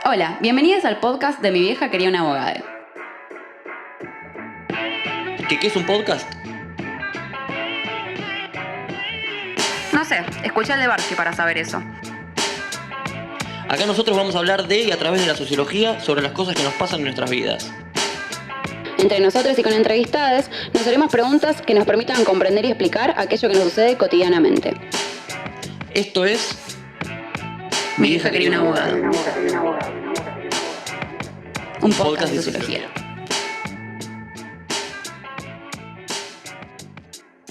Hola, bienvenidos al podcast de Mi vieja quería una abogada. ¿Qué es un podcast? No sé, escuché el de Barchi para saber eso. Acá nosotros vamos a hablar de y a través de la sociología sobre las cosas que nos pasan en nuestras vidas. Entre nosotros y con entrevistadas nos haremos preguntas que nos permitan comprender y explicar aquello que nos sucede cotidianamente. Esto es Mi vieja quería una abogada. Un podcast de sociología.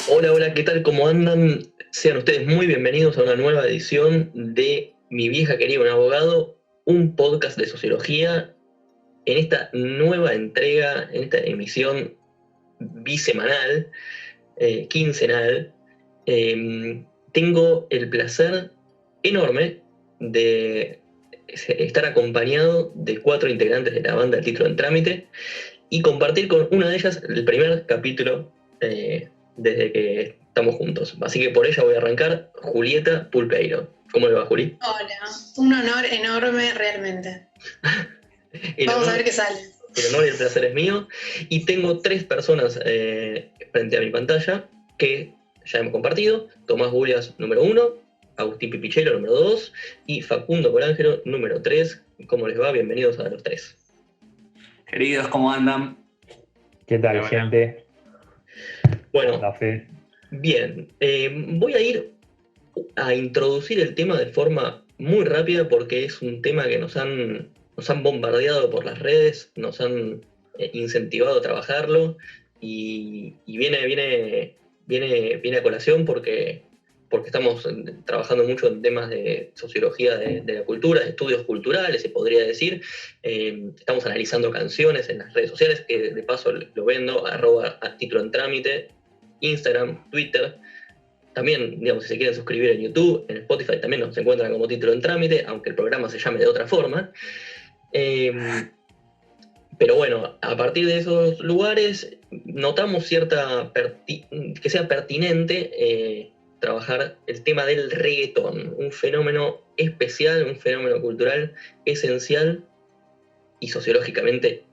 Hola, ¿qué tal? ¿Cómo andan? Sean ustedes muy bienvenidos a una nueva edición de Mi vieja quería un abogado, un podcast de sociología. En esta nueva entrega, en esta emisión bisemanal, quincenal, tengo el placer enorme de estar acompañado de 4 integrantes de la banda El Título en Trámite y compartir con una de ellas el primer capítulo desde que estamos juntos. Así que por ella voy a arrancar. Julieta Pulpeiro. ¿Cómo le va, Juli? Hola, un honor enorme realmente. Vamos a ver qué sale. El honor y el placer es mío. Y tengo 3 personas frente a mi pantalla que ya hemos compartido. Tomás Bulias, número 1. Agustín Pipichelo, número 2. Y Facundo Colangelo, número 3. ¿Cómo les va? Bienvenidos a los 3. Queridos, ¿cómo andan? ¿Qué tal, gente? Bueno, Fe. bien. Voy a ir a introducir el tema de forma muy rápida porque es un tema que nos han bombardeado por las redes, nos han incentivado a trabajarlo y viene a colación porque estamos trabajando mucho en temas de sociología de la cultura, de estudios culturales, se podría decir. Estamos analizando canciones en las redes sociales, que de paso lo vendo, @título en trámite, Instagram, Twitter. También, digamos, si se quieren suscribir en YouTube, en Spotify también nos encuentran como Título en Trámite, aunque el programa se llame de otra forma. Pero bueno, a partir de esos lugares notamos que sea pertinente trabajar el tema del reggaetón, un fenómeno especial, un fenómeno cultural esencial y sociológicamente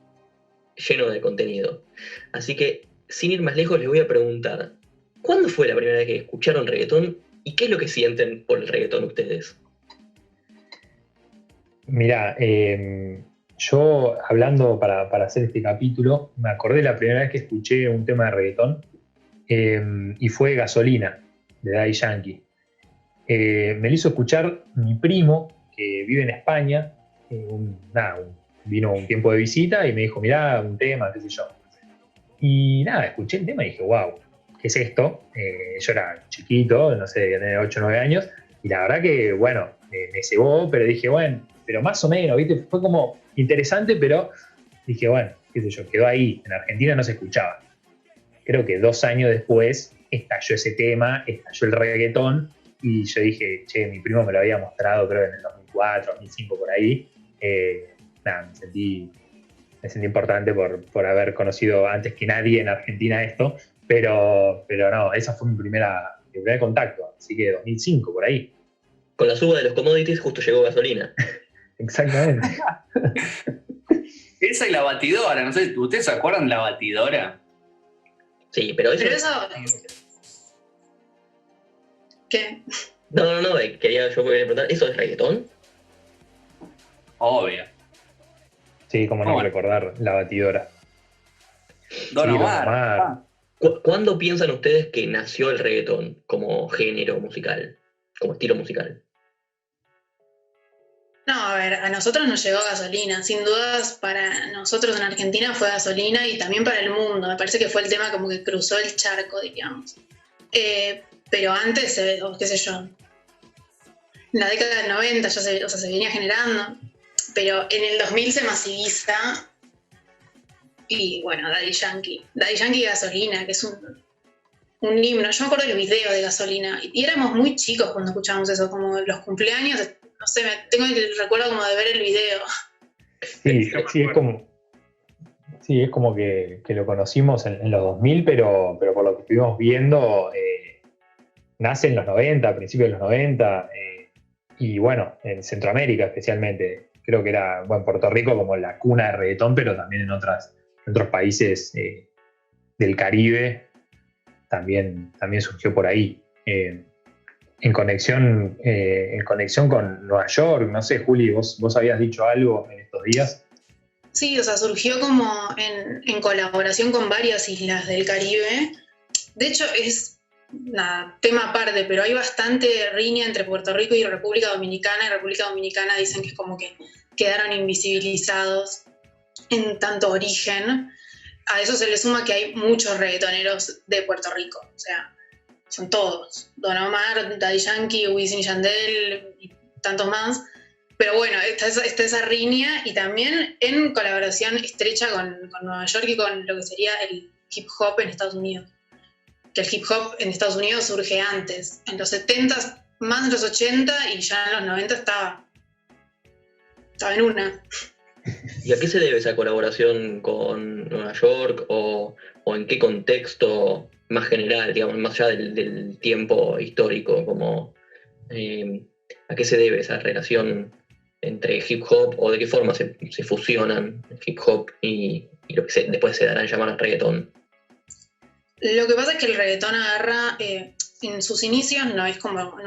lleno de contenido. Así que, sin ir más lejos, les voy a preguntar, ¿cuándo fue la primera vez que escucharon reggaetón y qué es lo que sienten por el reggaetón ustedes? Mirá, yo hablando para hacer este capítulo, me acordé la primera vez que escuché un tema de reggaetón y fue Gasolina, de Daddy Yankee. Me lo hizo escuchar mi primo, que vive en España. Vino un tiempo de visita y me dijo, mirá, un tema, qué sé yo. Y nada, escuché el tema y dije, wow, ¿qué es esto? Yo era chiquito, no sé, tenía 8 o 9 años, y la verdad que, bueno, me cebó, pero dije, bueno, pero más o menos, ¿viste? Fue como interesante, pero dije, bueno, qué sé yo, quedó ahí. En Argentina no se escuchaba. Creo que 2 años después estalló ese tema, estalló el reggaetón, y yo dije, che, mi primo me lo había mostrado, creo en el 2004, 2005, por ahí. Me sentí importante por haber conocido antes que nadie en Argentina esto, pero no, esa fue mi primer contacto, así que 2005, por ahí. Con la suba de los commodities justo llegó Gasolina. Exactamente. Esa y la batidora, no sé, ¿ustedes se acuerdan de la batidora? Sí, pero eso... ¿Qué? No, quería preguntar, ¿eso es reggaetón? Obvio. Sí, cómo no recordar la batidora. Don Omar. ¿Cuándo piensan ustedes que nació el reggaetón como género musical, como estilo musical? No, a ver, a nosotros nos llegó Gasolina. Sin dudas, para nosotros en Argentina fue Gasolina y también para el mundo. Me parece que fue el tema como que cruzó el charco, digamos. Pero antes, qué sé yo, en la década del 90 ya se venía generando. Pero en el 2000 se masiviza. Y bueno, Daddy Yankee y Gasolina, que es un himno. Yo me acuerdo del video de Gasolina. Y éramos muy chicos cuando escuchábamos eso, como los cumpleaños. No sé, tengo el recuerdo como de ver el video. Sí, es como que lo conocimos en los 2000, pero por lo que estuvimos viendo, nace en los 90, a principios de los 90, y bueno, en Centroamérica especialmente. creo que era, bueno, Puerto Rico como la cuna de reggaetón, pero también en otros países del Caribe también surgió por ahí. En conexión con Nueva York, no sé, Juli, vos habías dicho algo en estos días. Sí, o sea, surgió como en colaboración con varias islas del Caribe. De hecho, es tema aparte, pero hay bastante riña entre Puerto Rico y República Dominicana. En República Dominicana dicen que es como que quedaron invisibilizados en tanto origen. A eso se le suma que hay muchos reggaetoneros de Puerto Rico, o sea, son todos. Don Omar, Daddy Yankee, Wisin y Yandel y tantos más. Pero bueno, está esa riña y también en colaboración estrecha con Nueva York y con lo que sería el hip hop en Estados Unidos. Que el hip hop en Estados Unidos surge antes, en los 70, más en los 80 y ya en los 90 estaba en una. ¿Y a qué se debe esa colaboración con Nueva York o en qué contexto más general, digamos, más allá del tiempo histórico? Como, ¿a qué se debe esa relación entre hip hop o de qué forma se fusionan el hip hop y lo que después se dará en llamar reggaetón? Lo que pasa es que el reggaetón agarra, en sus inicios no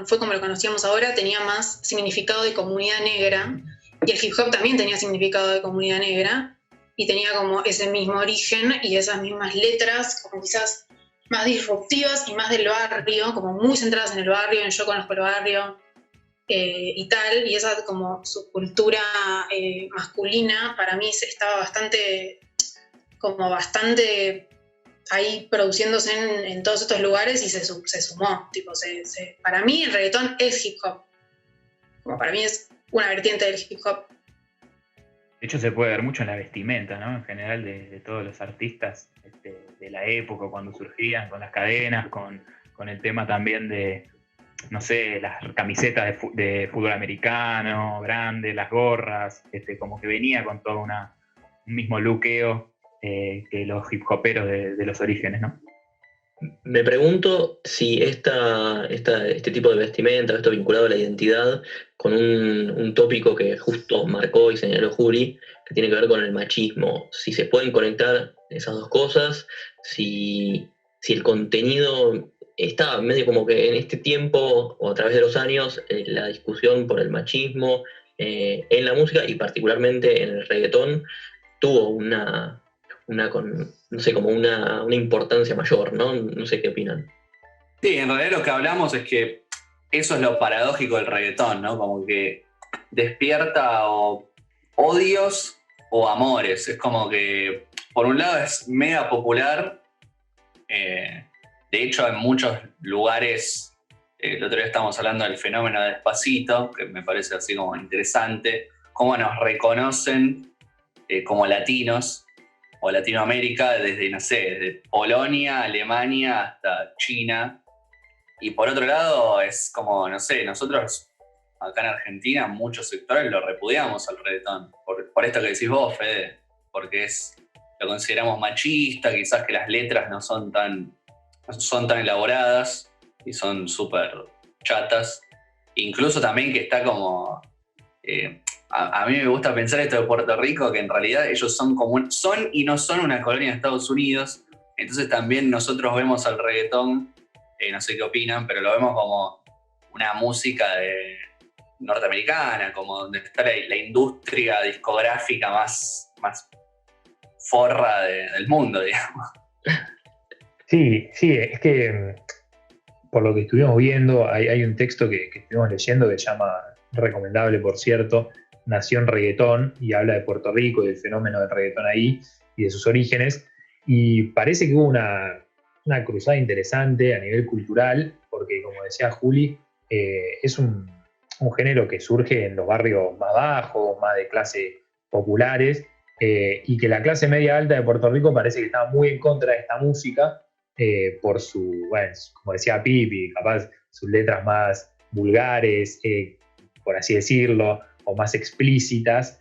fue como lo conocíamos ahora, tenía más significado de comunidad negra, y el hip hop también tenía significado de comunidad negra, y tenía como ese mismo origen y esas mismas letras, como quizás más disruptivas y más del barrio, como muy centradas en el barrio, en yo conozco el barrio, y tal, y esa como subcultura masculina para mí estaba bastante ahí produciéndose en todos estos lugares y se sumó. Tipo, para mí el reggaetón es hip hop. Como para mí es una vertiente del hip hop. De hecho, se puede ver mucho en la vestimenta, ¿no? En general, de todos los artistas de la época, cuando surgían, con las cadenas, con el tema también de, no sé, las camisetas de fútbol americano, grandes, las gorras, como que venía con todo un mismo lookeo que los hip hoperos de los orígenes, ¿no? Me pregunto si este tipo de vestimenta, esto vinculado a la identidad, con un tópico que justo marcó y señaló Juli, que tiene que ver con el machismo, si se pueden conectar esas dos cosas, si el contenido está medio como que en este tiempo o a través de los años, la discusión por el machismo en la música y particularmente en el reggaetón tuvo no sé, como una importancia mayor, ¿no? No sé qué opinan. Sí, en realidad lo que hablamos es que eso es lo paradójico del reggaetón, ¿no? Como que despierta o odios o amores. Es como que, por un lado, es mega popular. De hecho, en muchos lugares, el otro día estábamos hablando del fenómeno de Despacito, que me parece así como interesante, cómo nos reconocen como latinos o Latinoamérica desde, no sé, desde Polonia, Alemania hasta China. Y por otro lado, es como, no sé, nosotros acá en Argentina, muchos sectores lo repudiamos al reggaetón. Por esto que decís vos, Fede, porque lo consideramos machista, quizás que las letras no son tan elaboradas y son súper chatas. Incluso también que está como... a mí me gusta pensar esto de Puerto Rico, que en realidad ellos son y no son una colonia de Estados Unidos. Entonces también nosotros vemos al reggaetón, no sé qué opinan, pero lo vemos como una música norteamericana, como donde está la industria discográfica más forra del mundo, digamos. Sí, es que por lo que estuvimos viendo, hay un texto que estuvimos leyendo que se llama, recomendable por cierto, Nación Reggaetón, y habla de Puerto Rico y del fenómeno del reggaetón ahí y de sus orígenes, y parece que hubo una cruzada interesante a nivel cultural, porque como decía Juli, es un género que surge en los barrios más bajos, más de clase populares, y que la clase media alta de Puerto Rico parece que estaba muy en contra de esta música, por como decía Pipi, capaz sus letras más vulgares, por así decirlo, o más explícitas,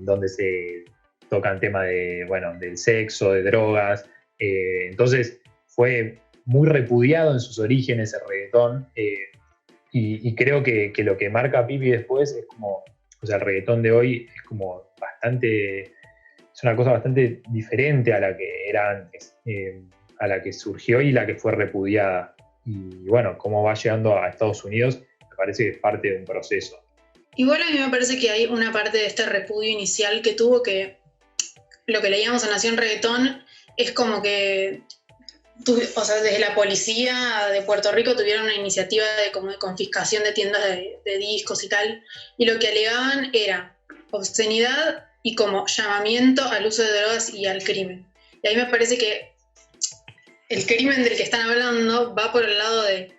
donde se tocan temas del sexo, de drogas. Entonces fue muy repudiado en sus orígenes el reggaetón, y creo que lo que marca Pipi después es como O sea, el reggaetón de hoy es como bastante, es una cosa bastante diferente a la que era antes, a la que surgió y la que fue repudiada. Y bueno, cómo va llegando a Estados Unidos, me parece que es parte de un proceso. Igual a mí me parece que hay una parte de este repudio inicial que tuvo que, lo que leíamos en Nación Reggaetón, es como que, o sea, desde la policía de Puerto Rico tuvieron una iniciativa como de confiscación de tiendas de discos y tal, y lo que alegaban era obscenidad y como llamamiento al uso de drogas y al crimen. Y ahí me parece que el crimen del que están hablando va por el lado de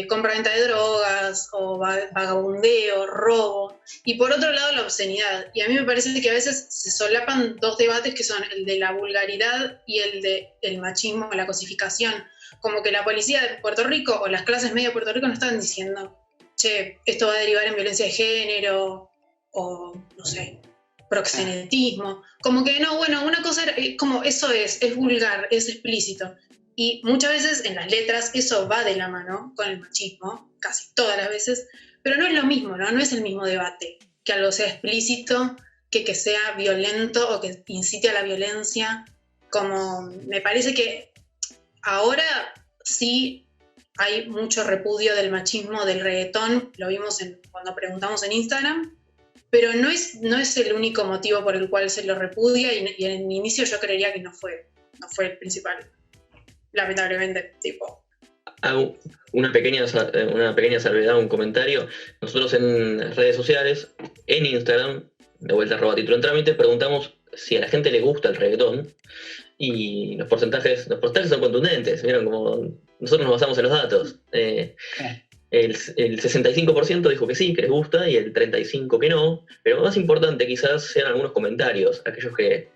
compra-venta de drogas o vagabundeo, robo, y por otro lado la obscenidad. Y a mí me parece que a veces se solapan dos debates que son el de la vulgaridad y el de el machismo, la cosificación. Como que la policía de Puerto Rico o las clases medias de Puerto Rico no están diciendo, che, esto va a derivar en violencia de género o, no sé, proxenetismo. Como que no, bueno, una cosa como eso es vulgar, es explícito. Y muchas veces en las letras eso va de la mano con el machismo, casi todas las veces, pero no es lo mismo, ¿no? No es el mismo debate que algo sea explícito, que sea violento o que incite a la violencia. Como me parece que ahora sí hay mucho repudio del machismo, del reggaetón, lo vimos cuando preguntamos en Instagram, pero no es el único motivo por el cual se lo repudia y en el inicio yo creería que no fue el principal. Lamentablemente, tipo. Hago una pequeña salvedad, un comentario. Nosotros en redes sociales, en Instagram, de vuelta @título en trámite, preguntamos si a la gente le gusta el reggaetón y los porcentajes son contundentes. Vieron como nosotros nos basamos en los datos. El 65% dijo que sí, que les gusta, y el 35% que no. Pero más importante quizás sean algunos comentarios, aquellos que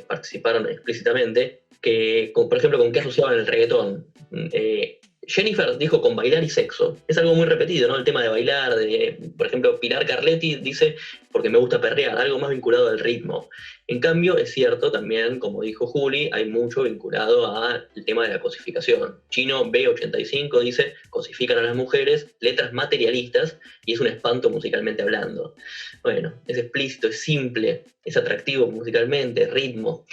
participaron explícitamente, que, por ejemplo, con qué asociaban el reggaetón. Jennifer dijo con bailar y sexo. Es algo muy repetido, ¿no? El tema de bailar, por ejemplo, Pilar Carletti dice porque me gusta perrear, algo más vinculado al ritmo. En cambio, es cierto también, como dijo Juli, hay mucho vinculado al tema de la cosificación. Chino B85 dice, cosifican a las mujeres, letras materialistas, y es un espanto musicalmente hablando. Bueno, es explícito, es simple, es atractivo musicalmente, ritmo.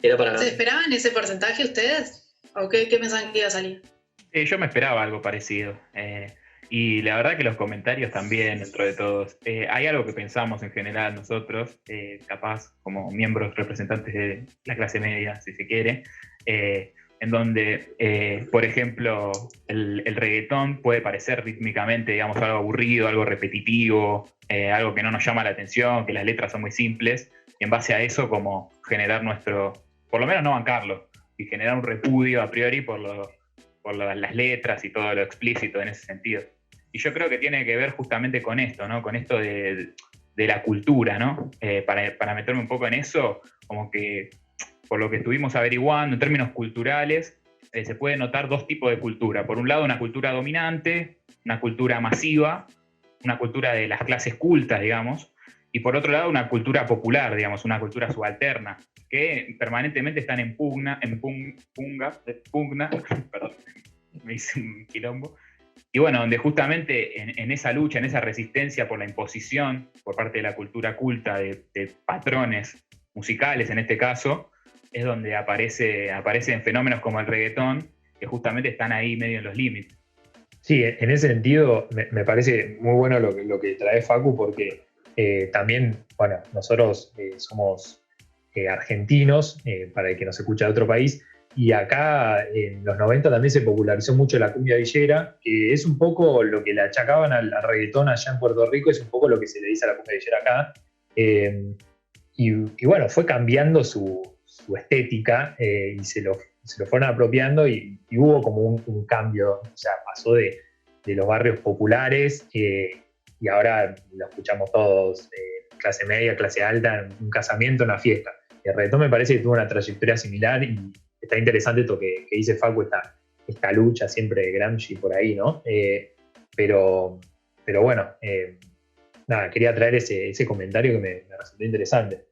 ¿Se esperaban ese porcentaje ustedes? ¿O qué pensaban que iba a salir? Yo me esperaba algo parecido. Y la verdad que los comentarios también, dentro de todos. Hay algo que pensamos en general nosotros, capaz como miembros representantes de la clase media, si se quiere, en donde, por ejemplo, el reggaetón puede parecer rítmicamente, digamos, algo aburrido, algo repetitivo, algo que no nos llama la atención, que las letras son muy simples, y en base a eso como generar por lo menos no bancarlo, y generar un repudio a priori por las letras y todo lo explícito en ese sentido. Y yo creo que tiene que ver justamente con esto, ¿no? Con esto de la cultura, ¿no? Para meterme un poco en eso, como que por lo que estuvimos averiguando, en términos culturales, se puede notar dos tipos de cultura. Por un lado, una cultura dominante, una cultura masiva, una cultura de las clases cultas, digamos, y por otro lado, una cultura popular, digamos, una cultura subalterna, que permanentemente están en pugna, perdón, me hice un quilombo. Y bueno, donde justamente en esa lucha, en esa resistencia por la imposición por parte de la cultura culta de patrones musicales, en este caso, es donde aparecen fenómenos como el reggaetón, que justamente están ahí medio en los límites. Sí, en ese sentido me parece muy bueno lo que trae Facu, porque también, bueno, nosotros somos argentinos, para el que nos escucha de otro país, y acá en los 90 también se popularizó mucho la cumbia villera, que es un poco lo que le achacaban al reggaetón allá en Puerto Rico, es un poco lo que se le dice a la cumbia villera acá. Y bueno, fue cambiando su estética, y se lo fueron apropiando, y hubo como un cambio, o sea, pasó de los barrios populares, y ahora lo escuchamos todos, clase media, clase alta, en un casamiento, en una fiesta. El reggaetón me parece que tuvo una trayectoria similar, y está interesante esto que dice Facu, esta lucha siempre de Gramsci por ahí, ¿no? Pero bueno, nada, quería traer ese comentario que me resultó interesante.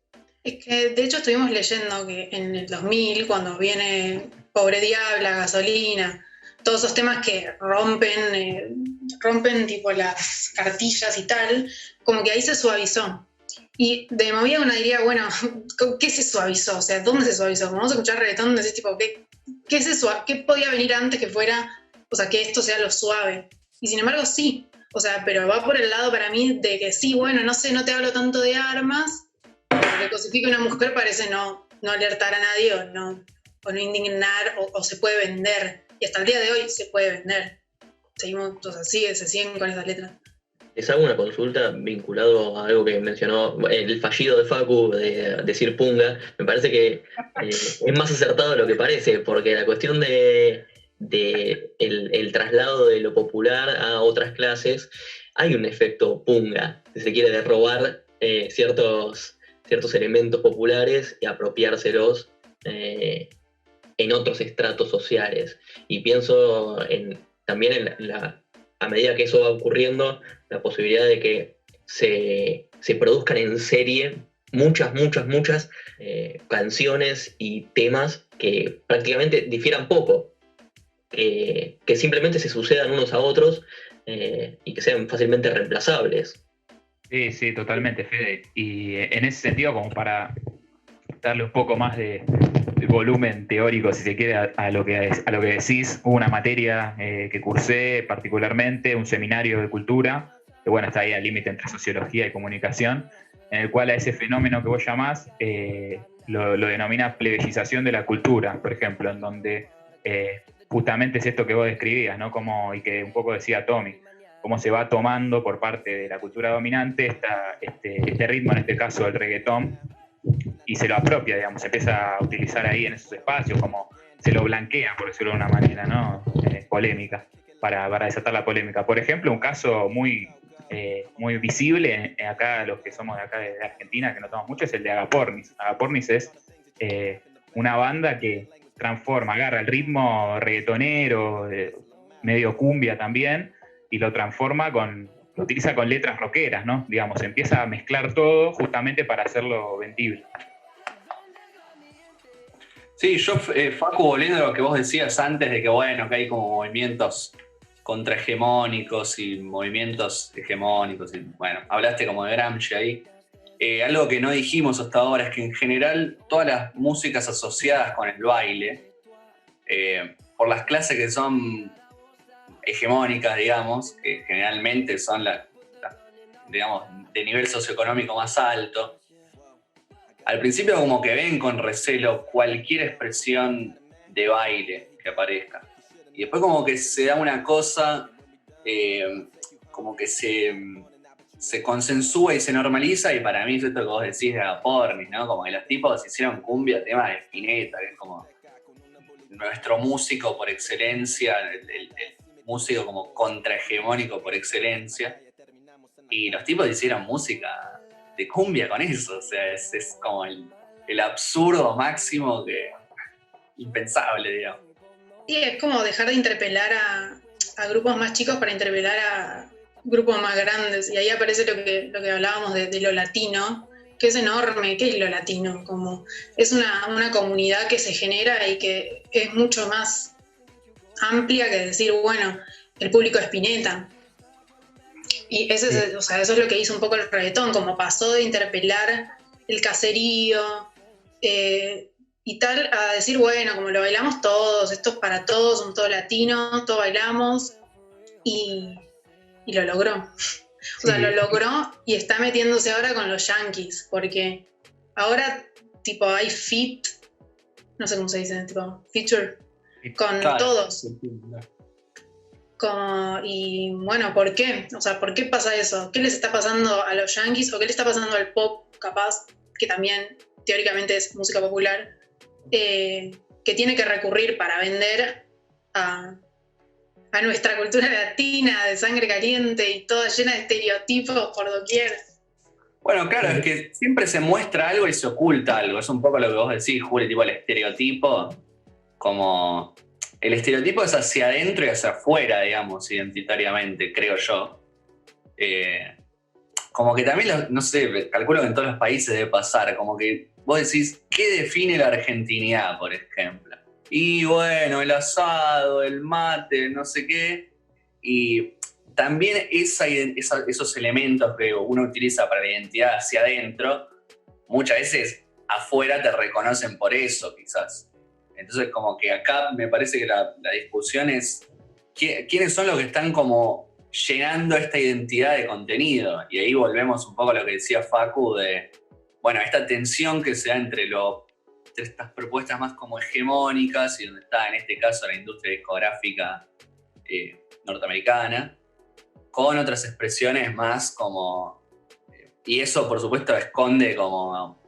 Es que de hecho estuvimos leyendo que en el 2000, cuando viene Pobre Diabla, Gasolina, todos esos temas que rompen rompen tipo las cartillas y tal, como que ahí se suavizó. Y de movida uno diría, bueno, ¿qué se suavizó? O sea, ¿dónde se suavizó? Como vamos a escuchar reggaetón, decís tipo, ¿qué podía venir antes que fuera, o sea, que esto sea lo suave? Y sin embargo, sí. O sea, pero va por el lado para mí de que sí, bueno, no sé, no te hablo tanto de armas, porque cosifica a una mujer parece no alertar a nadie o no indignar o se puede vender. Y hasta el día de hoy se puede vender. Seguimos, o sea, se siguen con esas letras. Les hago una consulta vinculado a algo que mencionó el fallido de Facu de decir punga. Me parece que es más acertado de lo que parece, porque la cuestión de el traslado de lo popular a otras clases, hay un efecto punga, si se quiere, de robar ciertos elementos populares y apropiárselos en otros estratos sociales. Y pienso también a medida que eso va ocurriendo, la posibilidad de que se produzcan en serie muchas canciones y temas que prácticamente difieran poco, que simplemente se sucedan unos a otros y que sean fácilmente reemplazables. Sí, totalmente, Fede. Y en ese sentido, como para darle un poco más de volumen teórico, si se quiere, a lo que decís, hubo una materia que cursé particularmente, un seminario de cultura, que bueno, está ahí al límite entre sociología y comunicación, en el cual a ese fenómeno que vos llamás lo denomina plebeyización de la cultura, por ejemplo, en donde justamente es esto que vos describías, ¿no? Y que un poco decía Tommy, cómo se va tomando por parte de la cultura dominante este ritmo, en este caso el reggaetón, y se lo apropia, digamos, se empieza a utilizar ahí en esos espacios, como se lo blanquea, por decirlo de una manera, ¿no? Polémica, para desatar la polémica. Por ejemplo, un caso muy visible, acá los que somos de acá de Argentina, que notamos mucho, es el de Agapornis. Agapornis es una banda que agarra el ritmo reggaetonero, medio cumbia también, y lo utiliza con letras rockeras, ¿no? Digamos, empieza a mezclar todo justamente para hacerlo vendible. Sí, yo, Facu, volviendo a lo que vos decías antes de que, bueno, que hay como movimientos contrahegemónicos y movimientos hegemónicos, y bueno, hablaste como de Gramsci ahí. Algo que no dijimos hasta ahora es que en general todas las músicas asociadas con el baile, por las clases que son hegemónicas, digamos, que generalmente son digamos, de nivel socioeconómico más alto, al principio como que ven con recelo cualquier expresión de baile que aparezca. Y después como que se da una cosa, como que se consensúa y se normaliza, y para mí es esto que vos decís de Agapornis, ¿no? Como que los tipos hicieron cumbia, tema de Spinetta, que es como nuestro músico por excelencia, el músico como contrahegemónico por excelencia. Y los tipos hicieron música de cumbia con eso, o sea, es como el absurdo máximo impensable, digamos. Sí, es como dejar de interpelar a grupos más chicos para interpelar a grupos más grandes. Y ahí aparece lo que hablábamos de lo latino, que es enorme. ¿Qué es lo latino? Como es una comunidad que se genera y que es mucho más amplia que decir, bueno, el público es Spinetta. Y eso es lo que hizo un poco el reggaetón, como pasó de interpelar el caserío y tal, a decir, bueno, como lo bailamos todos, esto es para todos, somos todos latinos, todos bailamos, y lo logró. O sea, lo logró y está metiéndose ahora con los yankees, porque ahora tipo hay feat, no sé cómo se dice, tipo feature, con todos. Y bueno, ¿por qué? O sea, ¿por qué pasa eso? ¿Qué les está pasando a los yankees o qué le está pasando al pop, capaz, que también teóricamente es música popular, que tiene que recurrir para vender a nuestra cultura latina de sangre caliente y toda llena de estereotipos por doquier? Bueno, claro, es que siempre se muestra algo y se oculta algo. Es un poco lo que vos decís, Juli, tipo el estereotipo, como... El estereotipo es hacia adentro y hacia afuera, digamos, identitariamente, creo yo. Como que también, no sé, calculo que en todos los países debe pasar, como que vos decís, ¿qué define la argentinidad, por ejemplo? Y bueno, el asado, el mate, no sé qué. Y también esos elementos que uno utiliza para la identidad hacia adentro, muchas veces afuera te reconocen por eso, quizás. Entonces, como que acá me parece que la discusión es quiénes son los que están como llenando esta identidad de contenido. Y ahí volvemos un poco a lo que decía Facu de, bueno, esta tensión que se da entre estas propuestas más como hegemónicas y donde está en este caso la industria discográfica norteamericana, con otras expresiones más como... y eso, por supuesto, esconde como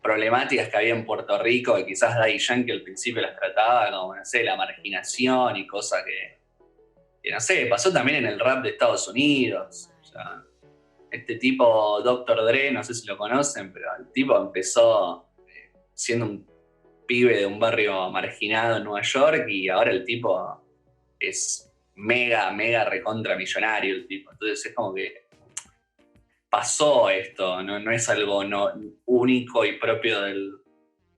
problemáticas que había en Puerto Rico, que quizás Daddy Yankee al principio las trataba, como, no sé, la marginación y cosas que, no sé, pasó también en el rap de Estados Unidos. O sea, este tipo, Dr. Dre, no sé si lo conocen, pero el tipo empezó siendo un pibe de un barrio marginado en Nueva York y ahora el tipo es mega recontra millonario el tipo. Entonces es como que pasó esto, no es algo único y propio del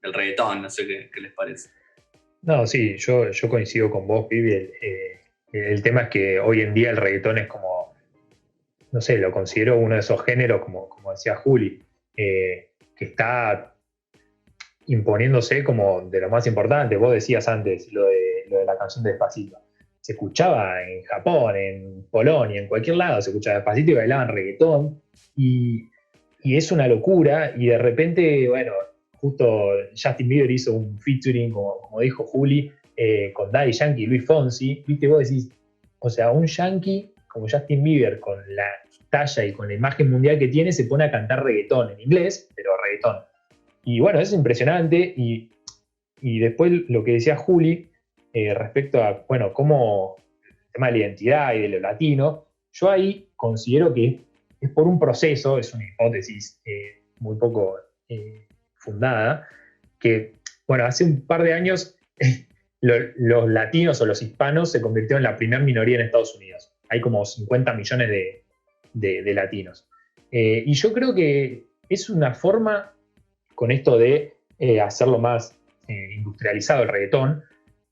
reggaetón, no sé qué les parece. No, sí, yo coincido con vos, Pibi. El tema es que hoy en día el reggaetón es como, no sé, lo considero uno de esos géneros, como decía Juli, que está imponiéndose como de lo más importante. Vos decías antes lo de la canción de Despacito. Se escuchaba en Japón, en Polonia, en cualquier lado, se escuchaba Despacito y bailaban reggaetón. Y es una locura. Y de repente, bueno, justo Justin Bieber hizo un featuring, como dijo Juli, con Daddy Yankee y Luis Fonsi. Viste, vos decís, o sea, un yankee como Justin Bieber, con la talla y con la imagen mundial que tiene, se pone a cantar reggaetón en inglés, pero reggaetón. Y bueno, eso es impresionante. Y después lo que decía Juli, respecto a, bueno, cómo el tema de la identidad y de lo latino, yo ahí considero que es por un proceso, es una hipótesis muy poco fundada, que, bueno, hace un par de años los latinos o los hispanos se convirtieron en la primera minoría en Estados Unidos. Hay como 50 millones de latinos. Y yo creo que es una forma, con esto de hacerlo más industrializado el reggaetón,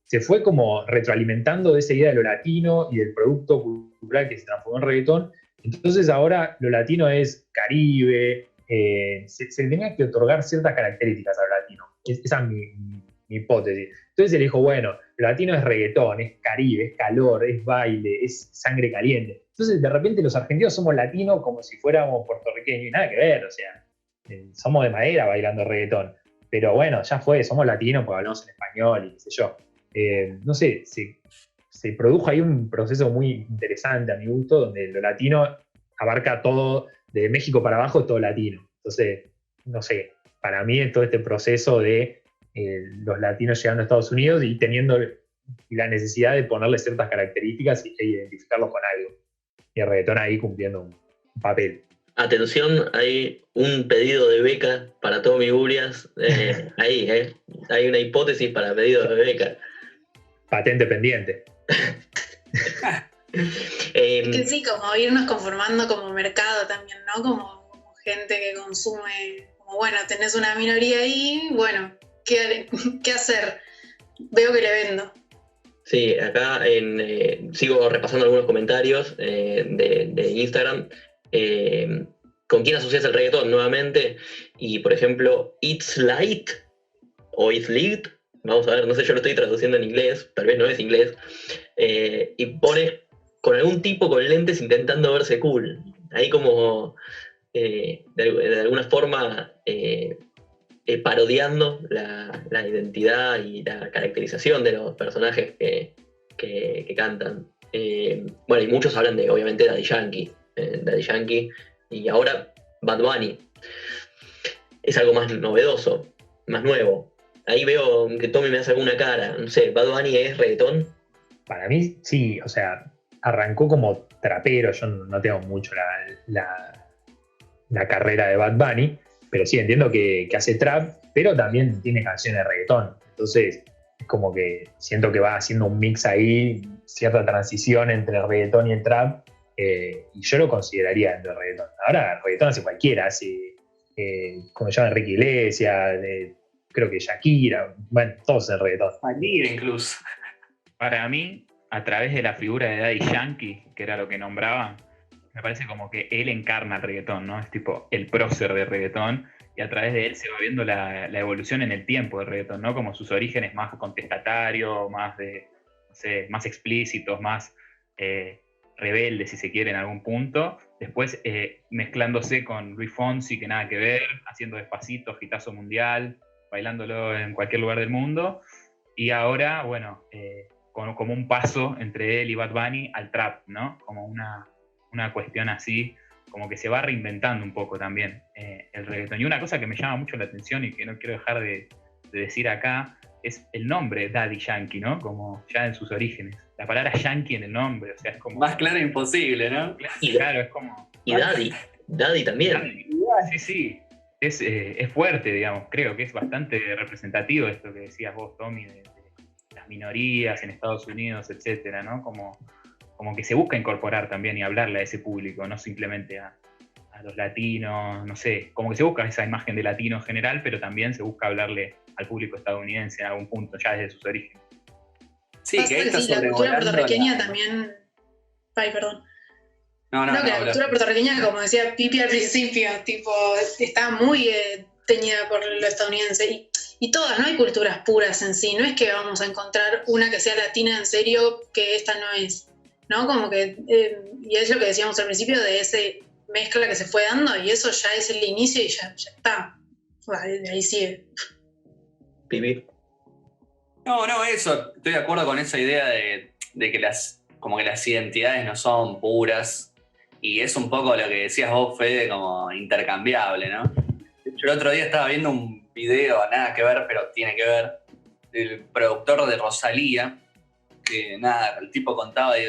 se fue como retroalimentando de esa idea de lo latino y del producto cultural que se transformó en reggaetón. Entonces ahora lo latino es Caribe, se tenía que otorgar ciertas características a lo latino. Esa es mi hipótesis. Entonces él dijo, bueno, lo latino es reggaetón, es Caribe, es calor, es baile, es sangre caliente. Entonces de repente los argentinos somos latinos como si fuéramos puertorriqueños y nada que ver, o sea, somos de madera bailando reggaetón. Pero bueno, ya fue, somos latinos porque hablamos en español y qué sé yo. No sé, se produjo ahí un proceso muy interesante a mi gusto, donde lo latino abarca todo, de México para abajo, todo latino. Entonces, no sé, para mí todo este proceso de los latinos llegando a Estados Unidos y teniendo la necesidad de ponerle ciertas características e identificarlos con algo. Y el reggaetón ahí cumpliendo un papel. Atención, hay un pedido de beca para Tommy Gurias. Ahí, hay una hipótesis para pedido de beca. Patente pendiente. Que sí, como irnos conformando como mercado también, ¿no? Como gente que consume, como bueno, tenés una minoría ahí, bueno, ¿qué hacer? Veo que le vendo. Sí, acá sigo repasando algunos comentarios de Instagram. ¿Con quién asocias el reggaetón nuevamente? Y por ejemplo, It's Light o It's Lit, vamos a ver, no sé, yo lo estoy traduciendo en inglés, tal vez no es inglés, y pone con algún tipo con lentes intentando verse cool. Ahí como de alguna forma parodiando la identidad y la caracterización de los personajes que cantan. Bueno, y muchos hablan de, obviamente, Daddy Yankee, y ahora Bad Bunny. Es algo más novedoso, más nuevo. Ahí veo que Tommy me hace alguna cara. No sé, ¿Bad Bunny es reggaetón? Para mí, sí, o sea, arrancó como trapero. Yo no tengo mucho la carrera de Bad Bunny, pero sí entiendo que hace trap, pero también tiene canciones de reggaetón. Entonces, es como que siento que va haciendo un mix ahí, cierta transición entre el reggaetón y el trap, y yo lo consideraría dentro del reggaetón. Ahora, el reggaetón hace cualquiera, hace, como se llama, Enrique Iglesias, creo que Shakira, bueno, todos en reggaetón. Shakira incluso. Para mí, a través de la figura de Daddy Yankee, que era lo que nombraban, me parece como que él encarna el reggaetón, ¿no? Es tipo el prócer del reggaetón, y a través de él se va viendo la evolución en el tiempo del reggaetón, ¿no? Como sus orígenes más contestatarios, más no sé, más explícitos, más rebeldes, si se quiere, en algún punto. Después mezclándose con Luis Fonsi, que nada que ver, haciendo Despacito, hitazo mundial, bailándolo en cualquier lugar del mundo. Y ahora, bueno, como un paso entre él y Bad Bunny al trap, ¿no? Como una cuestión así, como que se va reinventando un poco también el reggaetón. Y una cosa que me llama mucho la atención y que no quiero dejar de decir acá, es el nombre Daddy Yankee, ¿no? Como ya en sus orígenes. La palabra Yankee en el nombre, o sea, es como... Más claro imposible, ¿no? Claro, es como... Y Daddy también. Sí, sí. Es fuerte, digamos. Creo que es bastante representativo esto que decías vos, Tommy, de las minorías en Estados Unidos, etcétera, ¿no? Como que se busca incorporar también y hablarle a ese público, no simplemente a los latinos, no sé, como que se busca esa imagen de latino en general, pero también se busca hablarle al público estadounidense en algún punto, ya desde sus orígenes. Sí, Pasa que que esto sí, la cultura sobrevolando puertorriqueña la- también... Ay, perdón. No, No, que la cultura puertorriqueña, como decía Pipi al principio, tipo, está muy teñida por lo estadounidense. Y todas, no hay culturas puras en sí. No es que vamos a encontrar una que sea latina en serio, que esta no es. ¿No? Como que, y es lo que decíamos al principio de ese mezcla que se fue dando, y eso ya es el inicio y ya está. De ahí sigue. Pipi. No, eso. Estoy de acuerdo con esa idea de que como que las identidades no son puras. Y es un poco lo que decías vos, Fede, como intercambiable, ¿no? De hecho, el otro día estaba viendo un video, nada que ver, pero tiene que ver, del productor de Rosalía, que nada, el tipo contaba y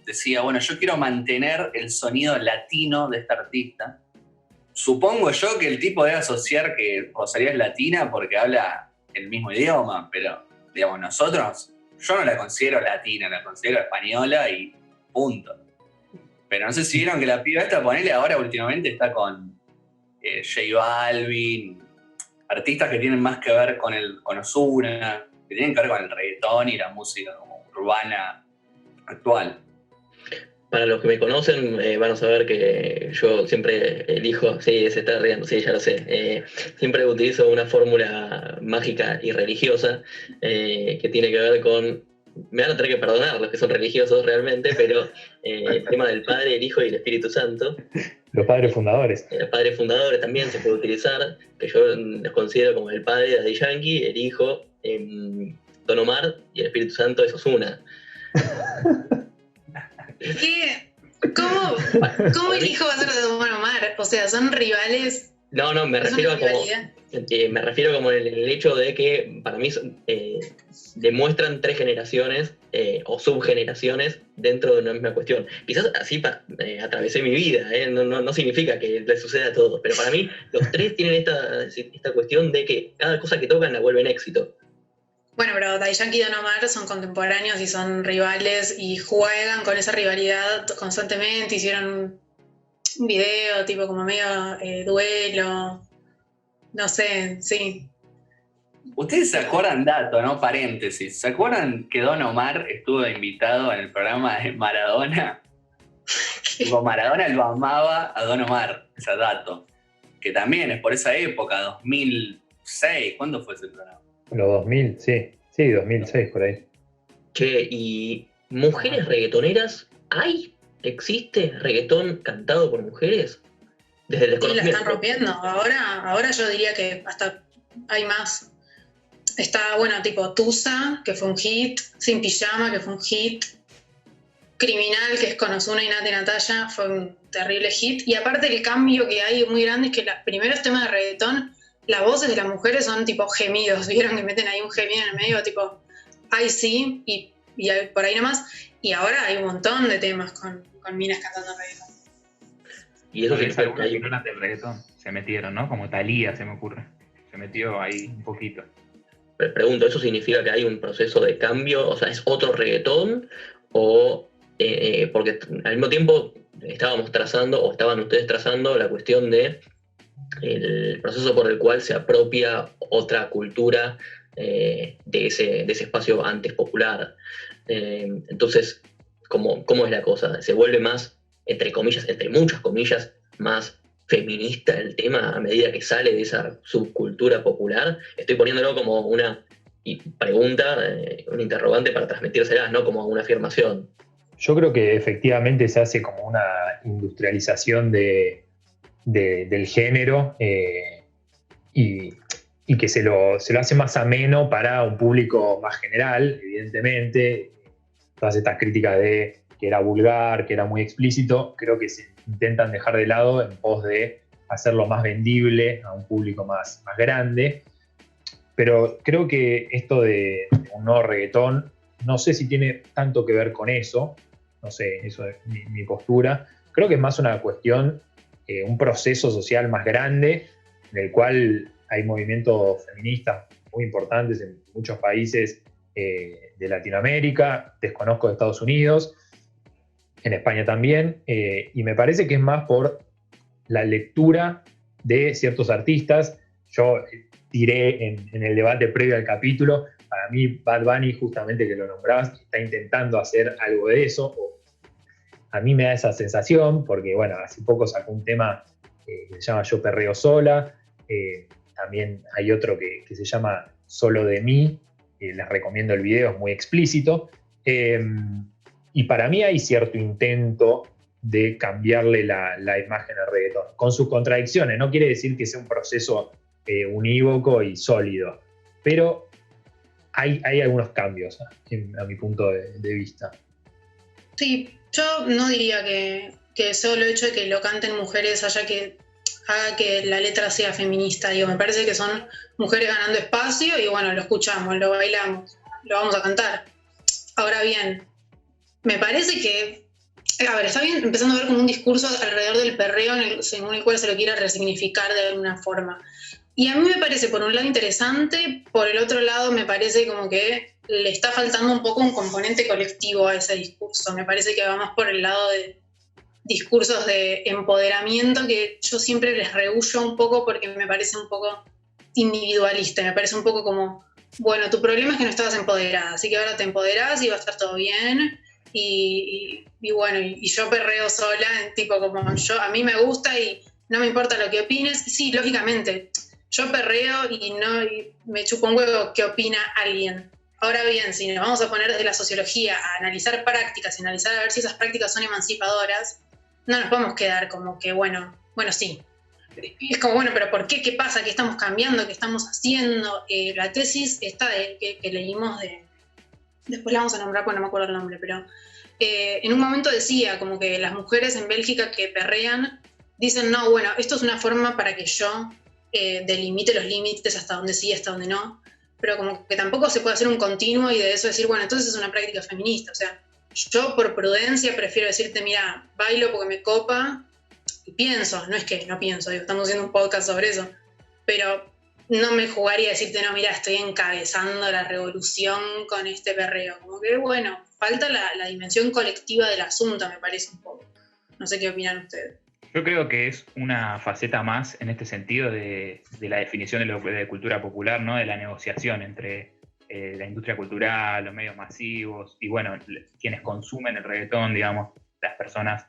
decía, bueno, yo quiero mantener el sonido latino de esta artista. Supongo yo que el tipo debe asociar que Rosalía es latina porque habla el mismo idioma, pero, digamos, nosotros, yo no la considero latina, la considero española y punto. Pero no sé si vieron que la piba esta, ponele ahora últimamente, está con J Balvin, artistas que tienen más que ver con Ozuna, que tienen que ver con el reggaetón y la música como urbana actual. Para los que me conocen van a saber que yo siempre elijo, sí, se está riendo, sí, ya lo sé, siempre utilizo una fórmula mágica y religiosa que tiene que ver con, me van a tener que perdonar los que son religiosos realmente, pero el tema del Padre, el Hijo y el Espíritu Santo. Los padres fundadores. Los padres fundadores también se puede utilizar, que yo los considero como el Padre Daddy Yankee, el Hijo Don Omar y el Espíritu Santo es Ozuna. ¿Qué? ¿Cómo el hijo va a ser de Don Omar? O sea, son rivales. No, me ¿Es refiero una a como... rivalidad? Me refiero como el hecho de que para mí demuestran tres generaciones o subgeneraciones dentro de una misma cuestión. Quizás así atravesé mi vida, no significa que les suceda a todos, pero para mí los tres tienen esta cuestión de que cada cosa que tocan la vuelven éxito. Bueno, pero Daddy Yankee y Don Omar son contemporáneos y son rivales y juegan con esa rivalidad constantemente. Hicieron un video tipo como medio duelo. No sé, sí. Ustedes se acuerdan, dato, ¿no? Paréntesis. ¿Se acuerdan que Don Omar estuvo invitado en el programa de Maradona? Tipo, Maradona lo amaba a Don Omar, ese dato. Que también es por esa época, 2006. ¿Cuándo fue ese programa? Los 2000, sí. Sí, 2006, por ahí. Che, ¿y mujeres reggaetoneras hay? ¿Existe reggaetón cantado por mujeres? Desde el Y la desconocimiento. están rompiendo. Ahora yo diría que hasta hay más. Está, bueno, tipo Tusa, que fue un hit. Sin Pijama, que fue un hit. Criminal, que es con Ozuna y Nati Natalia, fue un terrible hit. Y aparte el cambio que hay muy grande es que los primeros temas de reggaetón, las voces de las mujeres son tipo gemidos. ¿Vieron que meten ahí un gemido en el medio? Tipo, ay sí, y por ahí nomás. Y ahora hay un montón de temas con minas cantando reggaetón. Y eso Tal vez significa que algunas hay... figuras del reggaetón se metieron, ¿no? Como Thalía, se me ocurre. Se metió ahí un poquito. Pregunto, ¿eso significa que hay un proceso de cambio? O sea, ¿es otro reggaetón? O porque al mismo tiempo estábamos trazando, o estaban ustedes trazando la cuestión de el proceso por el cual se apropia otra cultura de ese espacio antes popular. Entonces, ¿cómo es la cosa? ¿Se vuelve más, entre comillas, entre muchas comillas, más feminista el tema a medida que sale de esa subcultura popular? Estoy poniéndolo como una pregunta, un interrogante para transmitírsela, no como una afirmación. Yo creo que efectivamente se hace como una industrialización del género y que se lo hace más ameno para un público más general, evidentemente. Todas estas críticas de que era vulgar, que era muy explícito, creo que se intentan dejar de lado en pos de hacerlo más vendible a un público más grande. Pero creo que esto de un nuevo reggaetón, no sé si tiene tanto que ver con eso, no sé, eso es mi postura. Creo que es más una cuestión, un proceso social más grande, en el cual hay movimientos feministas muy importantes en muchos países de Latinoamérica, desconozco de Estados Unidos, en España también, y me parece que es más por la lectura de ciertos artistas. Yo tiré en el debate previo al capítulo, para mí Bad Bunny, justamente que lo nombrabas, está intentando hacer algo de eso. A mí me da esa sensación, porque bueno, hace poco sacó un tema que se llama Yo Perreo Sola, también hay otro que se llama Solo de Mí, les recomiendo el video, es muy explícito, y para mí hay cierto intento de cambiarle la imagen al reggaetón, con sus contradicciones. No quiere decir que sea un proceso unívoco y sólido, pero hay algunos cambios a mi punto de vista. Sí, yo no diría que solo el hecho de que lo canten mujeres haga que la letra sea feminista. Digo, me parece que son mujeres ganando espacio y bueno, lo escuchamos, lo bailamos, lo vamos a cantar. Ahora bien, me parece que, a ver, está bien empezando a ver como un discurso alrededor del perreo según el cual se lo quiera resignificar de alguna forma. Y a mí me parece por un lado interesante, por el otro lado me parece como que le está faltando un poco un componente colectivo a ese discurso. Me parece que va más por el lado de discursos de empoderamiento que yo siempre les rehuyo un poco porque me parece un poco individualista, me parece un poco como, bueno, tu problema es que no estabas empoderada, así que ahora te empoderás y va a estar todo bien, y bueno, y yo perreo sola, tipo como a mí me gusta y no me importa lo que opines. Sí, lógicamente, yo perreo y me chupo un huevo qué opina alguien. Ahora bien, si nos vamos a poner desde la sociología a analizar prácticas y analizar a ver si esas prácticas son emancipadoras, no nos podemos quedar como que, bueno, sí. Es como, bueno, pero ¿por qué? ¿Qué pasa? ¿Qué estamos cambiando? ¿Qué estamos haciendo? La tesis esta que leímos después la vamos a nombrar porque no me acuerdo el nombre, pero en un momento decía como que las mujeres en Bélgica que perrean dicen, no, bueno, esto es una forma para que yo delimite los límites hasta donde sí, hasta donde no, pero como que tampoco se puede hacer un continuo y de eso decir, bueno, entonces es una práctica feminista. O sea, yo por prudencia prefiero decirte, mira, bailo porque me copa y pienso, no es que no pienso, digo, estamos haciendo un podcast sobre eso, pero no me jugaría a decirte, no, mira, estoy encabezando la revolución con este perreo. Como que, bueno, falta la dimensión colectiva del asunto, me parece un poco. No sé qué opinan ustedes. Yo creo que es una faceta más en este sentido de la definición de cultura popular, ¿no? De la negociación entre la industria cultural, los medios masivos y, bueno, quienes consumen el reggaetón, digamos, las personas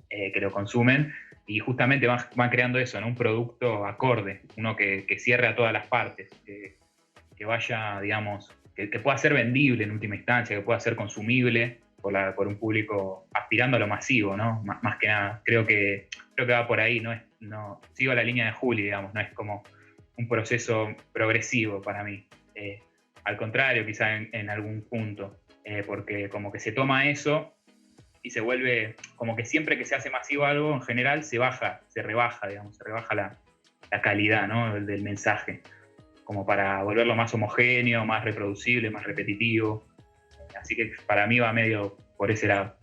que lo consumen, y justamente van creando eso, ¿no? Un producto acorde, uno que cierre a todas las partes, que vaya, digamos, que pueda ser vendible en última instancia, que pueda ser consumible por un público aspirando a lo masivo, ¿no? Más que nada, creo que va por ahí, no sigo la línea de Juli, digamos, no es como un proceso progresivo para mí. Al contrario, quizá en algún punto, porque como que se toma eso y se vuelve, como que siempre que se hace masivo algo, en general se rebaja la calidad, ¿no? del mensaje, como para volverlo más homogéneo, más reproducible, más repetitivo. Así que para mí va medio por ese lado.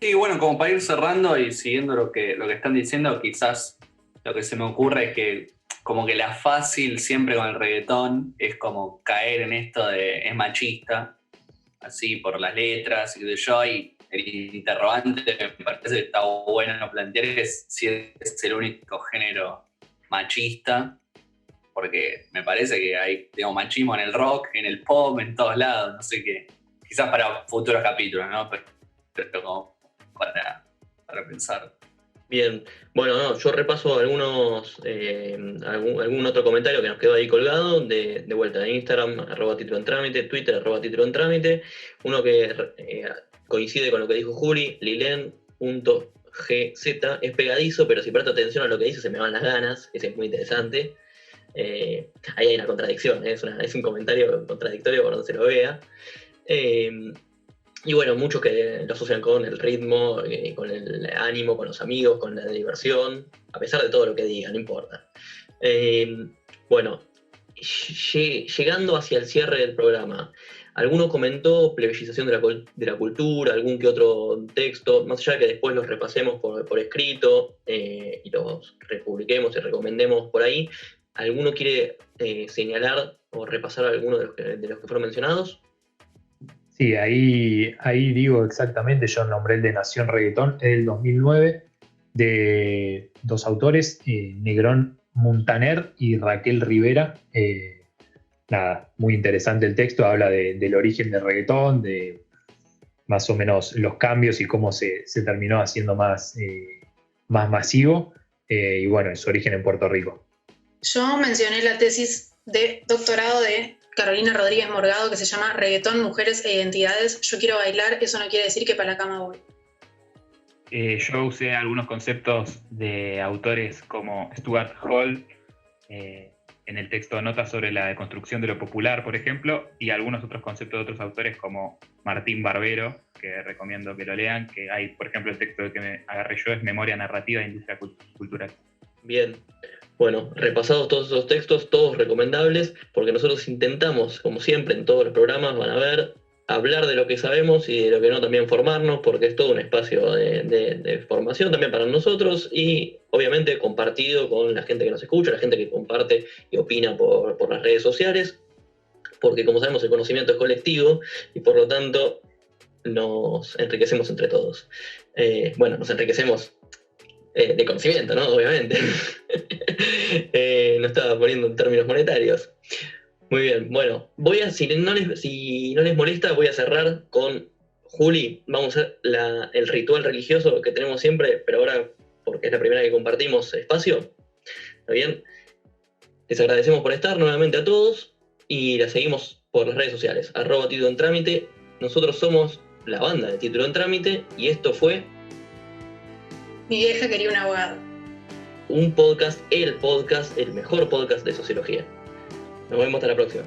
Sí, bueno, como para ir cerrando y siguiendo lo que están diciendo, quizás lo que se me ocurre es que como que la fácil siempre con el reggaetón es como caer en esto de es machista, así por las letras y qué sé yo, y el interrogante me parece que está bueno plantear es si es el único género machista, porque me parece que hay, digamos, machismo en el rock, en el pop, en todos lados, no sé qué quizás para futuros capítulos, ¿no? Pero como para pensar. Bien, bueno, no, yo repaso algunos, algún otro comentario que nos quedó ahí colgado, de vuelta de Instagram, @título en trámite, Twitter, @título en trámite, uno que coincide con lo que dijo Juli, lilen.gz, es pegadizo, pero si presto atención a lo que dice se me van las ganas, ese es muy interesante. Ahí hay una contradicción, es un comentario contradictorio por donde se lo vea. Y bueno, muchos que lo asocian con el ritmo, con el ánimo, con los amigos, con la diversión, a pesar de todo lo que diga, no importa. Bueno, llegando hacia el cierre del programa, alguno comentó plebeyización de la cultura, algún que otro texto, más allá de que después los repasemos por escrito y los republiquemos y recomendemos por ahí. ¿Alguno quiere señalar o repasar alguno de los que fueron mencionados? Sí, ahí digo exactamente, yo nombré el de Nación Reggaetón, es del 2009, de dos autores, Negrón Muntaner y Raquel Rivera. Nada, muy interesante el texto, habla del origen del reggaetón, de más o menos los cambios y cómo se terminó haciendo más masivo, y bueno, su origen en Puerto Rico. Yo mencioné la tesis de doctorado de Carolina Rodríguez Morgado, que se llama Reggaetón, Mujeres e Identidades. Yo quiero bailar, eso no quiere decir que para la cama voy. Yo usé algunos conceptos de autores como Stuart Hall, en el texto Notas sobre la deconstrucción de lo popular, por ejemplo, y algunos otros conceptos de otros autores como Martín Barbero, que recomiendo que lo lean, que hay, por ejemplo, el texto que me agarré yo es Memoria Narrativa de Industria Cultural. Bien. Bueno, repasados todos esos textos, todos recomendables, porque nosotros intentamos, como siempre en todos los programas, van a ver, hablar de lo que sabemos y de lo que no, también formarnos, porque es todo un espacio de formación también para nosotros y obviamente compartido con la gente que nos escucha, la gente que comparte y opina por las redes sociales, porque como sabemos el conocimiento es colectivo y por lo tanto nos enriquecemos entre todos. Bueno, nos enriquecemos de conocimiento, ¿no? Obviamente. No estaba poniendo en términos monetarios. Muy bien, bueno, si no les molesta, voy a cerrar con Juli. Vamos a hacer el ritual religioso que tenemos siempre, pero ahora, porque es la primera que compartimos espacio. ¿Está bien? Les agradecemos por estar nuevamente a todos y la seguimos por las redes sociales, @título en trámite. Nosotros somos la banda de Título en Trámite y esto fue Mi vieja quería un abogado. un podcast, el mejor podcast de sociología. Nos vemos hasta la próxima.